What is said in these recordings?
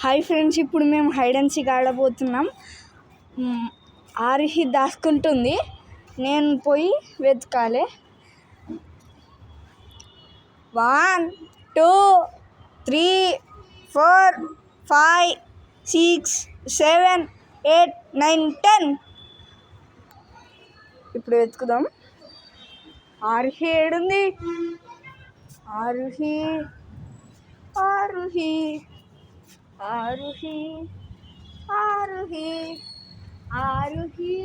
Hi friends, ఇప్పుడు మేము hide and seek ఆడబోతున్నాం. Aaruhi దాచుకుంటుంది, నేను పోయి వెతకాలి. 1 2 3 4 5 6 7 8 9 10. ఇప్పుడు వెతుకుదాం. ఆరుహి ఏడుంది? ఆరుహి ఆరుహి ఆరుహి ఆరుహి ఆరుహి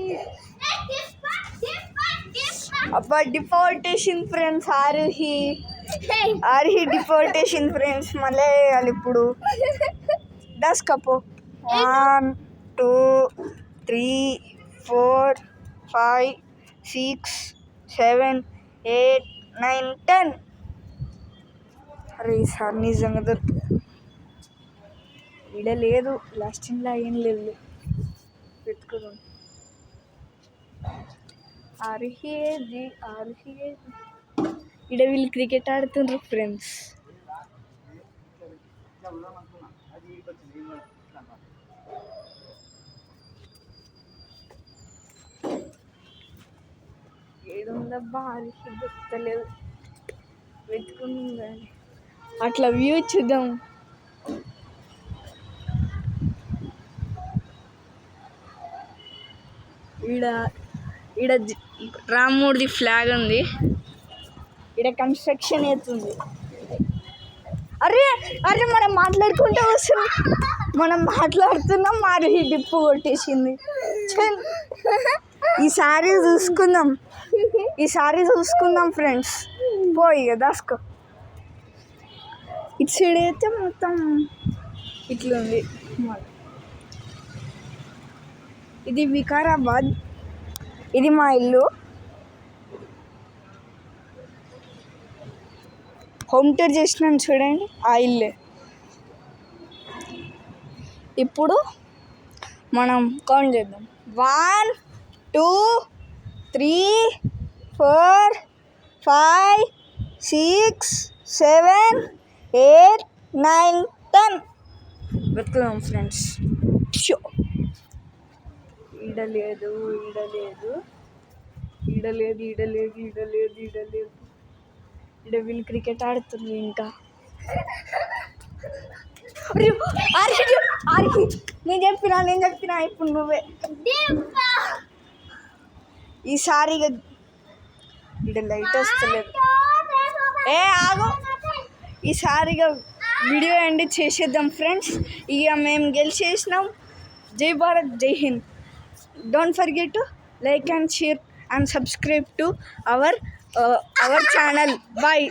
అబ్బా, deportation friends. Aaruhi deportation friends. మళ్ళీ వేయాలి ఇప్పుడు. దస్కపో 1 2 3 4 5 6 7 8 9 10. అరే ఈసారి నిజంగా దొరుకుతుంది. ఈడ లేదు, లాస్ట్ టైంలో ఏం లేదు. పెట్టుకున్నాం. ఆరుహి ఈడ వీళ్ళు క్రికెట్ ఆడుతుండ్రు ఫ్రెండ్స్. ఏడుందబ్బా ఆరుహి? దొరుకుతలేదు. వెతుకున్నాం కానీ అట్లా వ్యూ చూద్దాం. ఈడ రాముడిది ఫ్లాగ్ ఉంది. ఈడ కన్స్ట్రక్షన్ అవుతుంది. అరే అరే మనం మాట్లాడుతున్నాం. ఆరుహి డిప్పు కొట్టేసింది. ఈసారి చూసుకుందాం ఫ్రెండ్స్. పోయి దాసుకో. ఇటు సైడ్ అయితే మొత్తం ఇట్లుంది. ఇది వికారాబాద్. ఇది మా ఇల్లు. హోమ్ టూర్ చేసినాను చూడండి, ఆ ఇల్లే. ఇప్పుడు మనం కౌంట్ చేద్దాం. 1 2 3 4 5 6 7 8 9 10. వెతుకుదాం ఫ్రెండ్స్. ఈడ లేదు. ఈడ వీళ్ళు క్రికెట్ ఆడుతుంది. ఇంకా నేను చెప్పినా ఇప్పుడు నువ్వే. ఈసారి ఈడ లైట్ వస్తలేదు. ఆగు. ఈసారిగా వీడియో ఎండ్ చేసేద్దాం ఫ్రెండ్స్. ఇక మేము గెలిచేసినాం. జై భారత్, జై Hind. Don't forget to like and share and subscribe to our channel. Bye.